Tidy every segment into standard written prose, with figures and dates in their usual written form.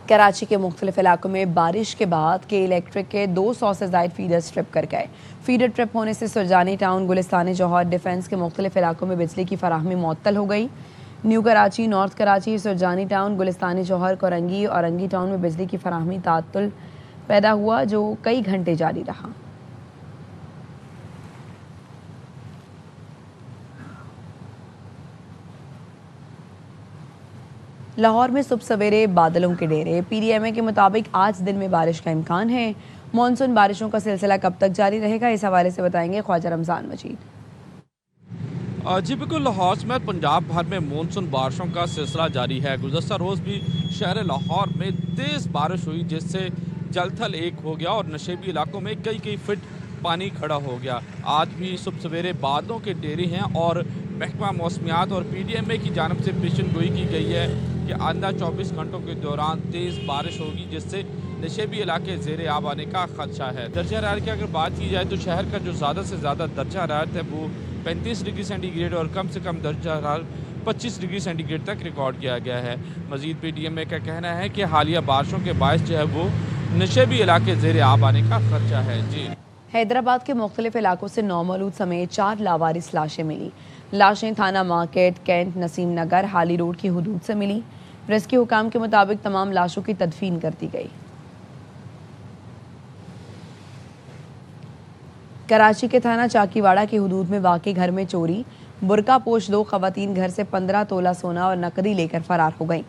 कराची के मुख्तलिफ इलाकों में बारिश के बाद के इलेक्ट्रिक के 200 से ज़ायद फीडर्स ट्रिप कर गए। फीडर ट्रिप होने से सुरजानी टाउन, गुलिस्तानी जौहर, डिफेंस के मुख्तलिफ इलाकों में बिजली की फराहमी मुअत्तल हो गई। New Karachi, north Karachi, Surjani town, Gulistan-e Jauhar, Korangi और औरंगी टाउन में बिजली की फराहमी ताअत्तुल पैदा हुआ, जो कई घंटे जारी रहा। लाहौर में सुबह सवेरे बादलों के डेरे। पीडीएमए के मुताबिक आज दिन में बारिश का इम्कान है। मानसून बारिशों का सिलसिला कब तक जारी रहेगा, इस हवाले से बताएंगे ख्वाजा रमजान मजीद। जी बिल्कुल, लाहौर समेत पंजाब भर में मानसून बारिशों का सिलसिला जारी है। गुज़श्ता रोज़ भी शहर लाहौर में तेज़ बारिश हुई, जिससे जलथल एक हो गया और नशेबी इलाकों में कई फिट पानी खड़ा हो गया। आज भी सुबह सवेरे बादलों के डेरे हैं और महकमा मौसमियात और पीडीएमए की जानब से पेशन गोई की गई है कि आइंदा 24 घंटों के दौरान तेज़ बारिश होगी, जिससे नशेबी इलाके ज़ेर आब आने का खदशा है। दर्जा हरारत की अगर बात की जाए तो शहर का जो ज़्यादा से ज़्यादा दर्जा हरारत है वो 35 डिग्री सेंटीग्रेड और कम से कम दर्जा हरारत 25 डिग्री सेंटीग्रेड तक रिकॉर्ड किया गया है। मज़ीद पीडीएमए का कहना है कि हालिया बारिशों के बायस जो है वो नशेबी इलाके ज़ेर आब आने का खदशा है। जी, हैदराबाद के मुख्तलिफ इलाकों से नौमौलूद समेत 4 लावारिस लाशें मिली। लाशें थाना मार्केट, कैंट, नसीम नगर, हाली रोड की हदूद से मिली। रेस्क्यू हुकाम के मुताबिक तमाम लाशों की तदफीन कर दी गई। कराची के थाना चाकीवाड़ा की हदूद में वाक़ई घर में चोरी। बुरका पोश 2 ख़वातीन घर से 15 तोला सोना और नकदी लेकर फरार हो गईं।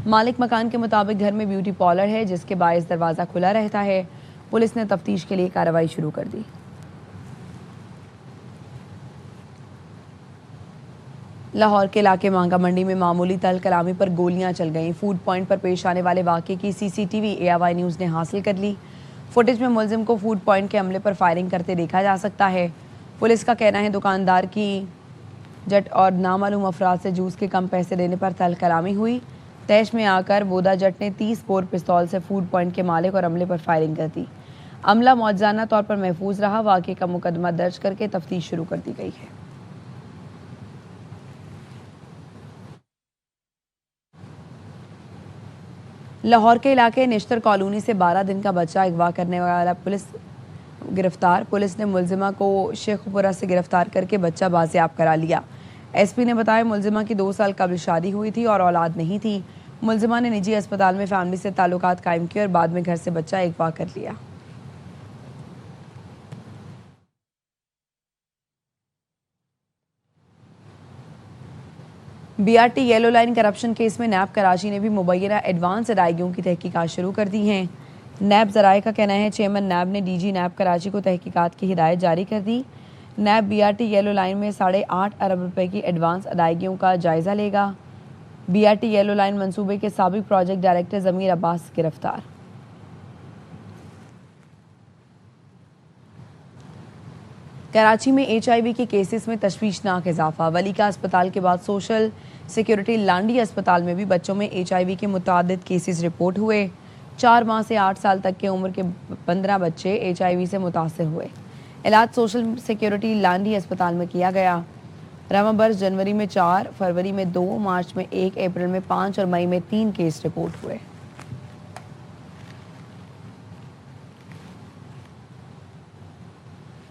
मालिक मकान के मुताबिक घर में ब्यूटी पार्लर है, जिसके बायस दरवाज़ा खुला रहता है। पुलिस ने तफ्तीश के लिए कार्रवाई शुरू कर दी। लाहौर के इलाके मांगा मंडी में मामूली तल कलामी पर गोलियां चल गईं। फूड पॉइंट पर पेश आने वाले वाक़े की सीसीटीवी AIY न्यूज़ ने हासिल कर ली। फुटेज में मुलजिम को फूड पॉइंट के अमले पर फायरिंग करते देखा जा सकता है। पुलिस का कहना है दुकानदार की जट और नामालूम अफराद से जूस के कम पैसे देने पर तल कलामी हुई। तैश में आकर बोदा जट ने 30 बोर पिस्तौल से फूड पॉइंट के मालिक और अमले पर फायरिंग कर दी। अमला मौजाना तौर पर महफूज रहा। वाक़े का मुकदमा दर्ज करके तफ्तीश शुरू कर दी गई है। लाहौर के इलाके निश्तर कॉलोनी से 12 दिन का बच्चा अगवा करने वाला पुलिस गिरफ्तार। पुलिस ने मुलजिमा को शेखपुरा से गिरफ्तार करके बच्चा बाजियाब करा लिया। SP ने बताया मुलजिमा की 2 साल कबल शादी हुई थी और औलाद नहीं थी। मुलजिमा ने निजी अस्पताल में फैमिली से ताल्लुकात कायम किए और बाद में घर से बच्चा अगवा कर लिया। BRT yellow line corruption case में नैब कराची ने भी मुबैना एडवांस अदायगियों की तहकीकात शुरू कर दी हैं। नैब ज़राए का कहना है चेयरमैन नैब ने DG नैब कराची को तहकीकात की हिदायत जारी कर दी। नैब BRT येलो लाइन में 8.5 अरब रुपए की एडवांस अदायगियों का जायजा लेगा। BRT येलो लाइन मंसूबे के साबिक प्रोजेक्ट डायरेक्टर ज़मीर अब्बास गिरफ्तार। कराची में HIV के केसेस में तशवीशनाक इजाफा। वली का अस्पताल के बाद सोशल सिक्योरिटी लांडी अस्पताल में भी बच्चों में HIV के मुतादिद केसेस रिपोर्ट हुए। 4 माह से 8 साल तक के उम्र के 15 बच्चे HIV से मुतासर हुए। इलाज सोशल सिक्योरिटी लांडी अस्पताल में किया गया। रमबर्स जनवरी में 4, फरवरी में 2, मार्च में 1, अप्रैल में 5 और मई में 3 केस रिपोर्ट हुए।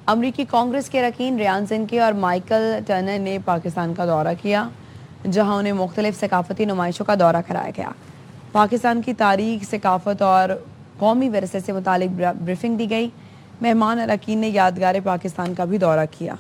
अमरीकी कांग्रेस के अरकान रियान ज़िनके और माइकल टर्नर ने पाकिस्तान का दौरा किया, जहां उन्हें मुख्तलिफ सकाफती नुमाइशों का दौरा कराया गया। पाकिस्तान की तारीख, सकाफत और कौमी विरसे से मुतालिक ब्रीफिंग दी गई। मेहमान अरकान ने यादगार पाकिस्तान का भी दौरा किया।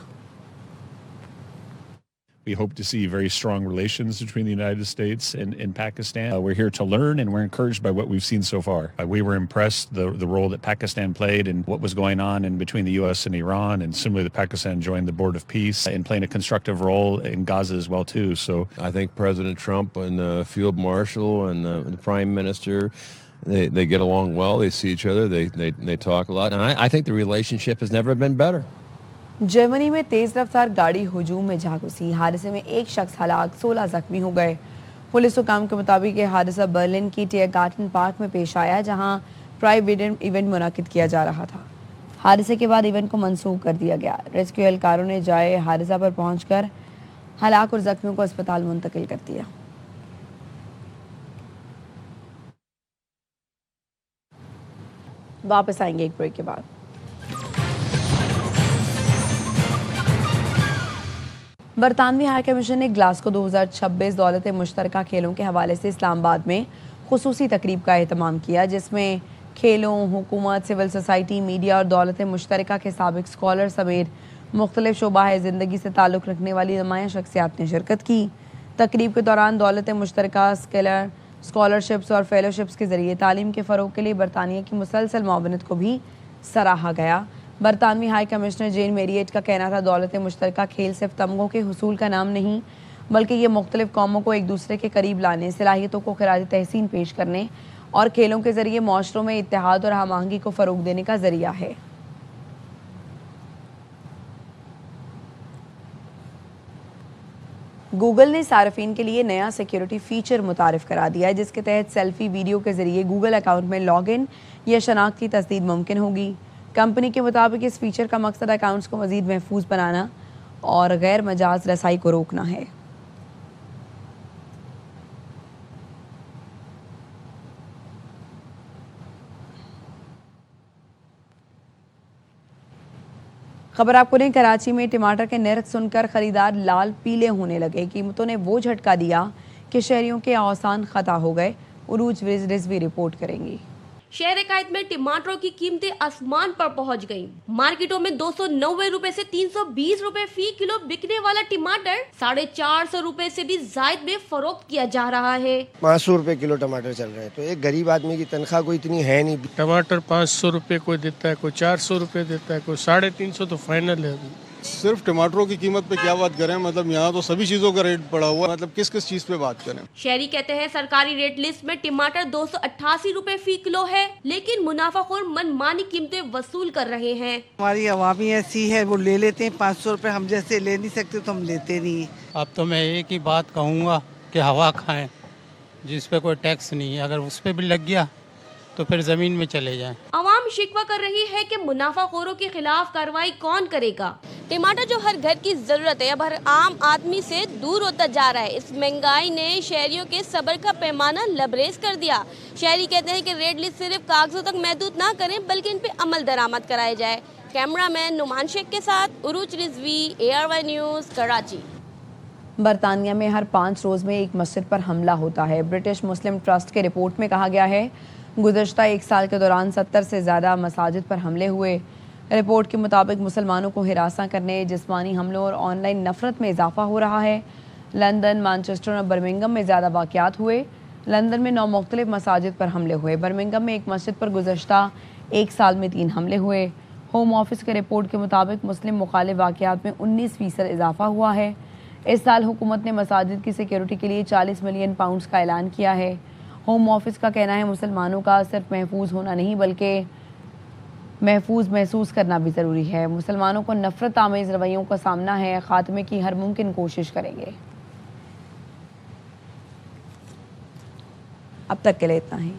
We hope to see very strong relations between the United States and Pakistan. We're here to learn, and we're encouraged by what we've seen so far. We were impressed the role that Pakistan played and what was going on in between the U.S. and Iran, and similarly, that Pakistan joined the Board of Peace and playing a constructive role in Gaza as well too. So I think President Trump and the Field Marshal and the Prime Minister, they get along well. They see each other. They talk a lot, and I think the relationship has never been better. Germany में तेज रफ्तार गाड़ी हुजूम में जा घुसी। हादसे में 1 शख्स हलाक, 16 जख्मी हो गए। पुलिस हुकाम के मुताबिक यह हादसा बर्लिन की टियरगार्टन पार्क में पेश आया, जहां प्राइवेट इवेंट मुनाकिद किया जा रहा था। हादसे के बाद इवेंट को मनसूख कर दिया गया। रेस्क्यू एहलकारों ने जाए हादसा पर पहुंचकर हलाक और जख्मियों को अस्पताल मुंतकिल कर दिया। वापस आएंगे एक ब्रेक के बाद। बरतानवी हाई कमीशन ने ग्लासगो 2026 दौलत मुश्तरका खेलों के हवाले से इस्लामाबाद में खुसूसी तकरीब का एहतमाम किया, जिसमें खेलों, हुकूमत, सिविल सोसाइटी, मीडिया और दौलत मुश्तरका के साबिक स्कॉलर समेत मुख्तलिफ शोबाए ज़िंदगी से ताल्लुक़ रखने वाली नुमाया शख्सियात ने शिरकत की। तकरीब के दौरान दौलत मुश्तरका स्कॉलरशिप्स और फेलोशिप्स के ज़रिए तालीम के फ़रोग़ के लिए बरतानिया की मुसलसल मुआवनत को भी सराहा गया। बरतानवी हाई कमिश्नर जेन मेरिएट का कहना था, दौलत मुश्तरका खेल सिर्फ तमगों के हुसूल का नाम नहीं, बल्कि ये मुख्तलिफ कौमों को एक दूसरे के करीब लाने, सलाहियतों को खिराज तहसीन पेश करने और खेलों के ज़रिए माशरों में इत्तेहाद और हम आहंगी को फ़रोग़ देने का ज़रिया है। गूगल ने सार्फिन के लिए नया सिक्योरिटी फीचर मुतारिफ करा दिया है, जिसके तहत सेल्फी वीडियो के ज़रिए गूगल अकाउंट में लॉगिन या शनाख्त की तस्दीद मुमकिन होगी। कंपनी के मुताबिक इस फीचर का मकसद अकाउंट्स को मज़ीद महफूज बनाना और गैर मजाज रसाई को रोकना है। खबर आपको ने कराची में टमाटर के निर्ख सुनकर खरीदार लाल पीले होने लगे। कीमतों ने वो झटका दिया कि शहरियों के औसान खता हो गए। उरूज रिजवी रिपोर्ट करेंगी। शहर कायद में टमाटरों की कीमतें आसमान पर पहुंच गईं। मार्केटों में 290 रुपए से 320 रुपए फी किलो बिकने वाला टमाटर 450 रुपए से भी जायद में फरोख्त किया जा रहा है। 500 रुपए किलो टमाटर चल रहे हैं, तो एक गरीब आदमी की तनख्वाह कोई इतनी है नहीं। टमाटर 500 रुपए कोई देता है, कोई 400 रुपए देता है, कोई 350 तो फाइनल है। सिर्फ टमाटरों की कीमत पे क्या बात करें, मतलब यहाँ तो सभी चीजों का रेट पड़ा हुआ है, मतलब किस किस चीज पे बात करें। शहरी कहते हैं सरकारी रेट लिस्ट में टमाटर 288 रुपए फी किलो है, लेकिन मुनाफाखोर मनमानी कीमतें वसूल कर रहे हैं। हमारी अवामी ऐसी है, वो ले लेते हैं 500 रुपए, हम जैसे ले नहीं सकते तो हम लेते नहीं। अब तो मैं एक ही बात कहूँगा कि हवा खाएं, जिस पे कोई टैक्स नहीं है, अगर उस पे भी लग गया तो फिर जमीन में चले जाएं। आवाम शिकवा कर रही है कि मुनाफाखोरों के खिलाफ कार्रवाई कौन करेगा। टमाटर जो हर घर की जरूरत है अब हर आम आदमी से दूर होता जा रहा है। इस महंगाई ने शहरियों के सब्र का पैमाना लबरेज कर दिया। शहरी कहते हैं कि रेट लिस्ट सिर्फ कागजों तक महदूद ना करें, बल्कि इन पे अमल दरामद कराया जाए। कैमरामैन नुमान शेख के साथ उरूज रिजवी, ARY न्यूज़, कराची। बरतानिया में हर 5 रोज़ में एक मस्जिद पर हमला होता है। ब्रिटिश मुस्लिम ट्रस्ट के रिपोर्ट में कहा गया है गुज़श्ता 1 साल के दौरान 70 से ज़्यादा मसाजिद पर हमले हुए। रिपोर्ट के मुताबिक मुसलमानों को हिरासा करने, जिस्मानी हमलों और ऑनलाइन नफरत में इजाफा हो रहा है। लंदन, मैनचेस्टर और बर्मिंघम में ज़्यादा वाक़यात हुए। लंदन में 9 मुख्तलिफ मसाजिद पर हमले हुए। बर्मिंघम में एक मस्जिद पर गुज़श्ता 1 साल में 3 हमले हुए। होम ऑफिस के रिपोर्ट के मुताबिक मुस्लिम मुखालिफ वाक़यात में 19% इजाफा हुआ है। इस साल हुकूमत ने मसाजिद की सिक्योरिटी के लिए 40 मिलियन पाउंड्स का ऐलान किया है। होम ऑफिस का कहना है मुसलमानों का सिर्फ महफूज होना नहीं, बल्कि महफूज महसूस करना भी ज़रूरी है। मुसलमानों को नफरत आमेज़ रवैयों का सामना है, ख़ात्मे की हर मुमकिन कोशिश करेंगे। अब तक के लिए इतना ही।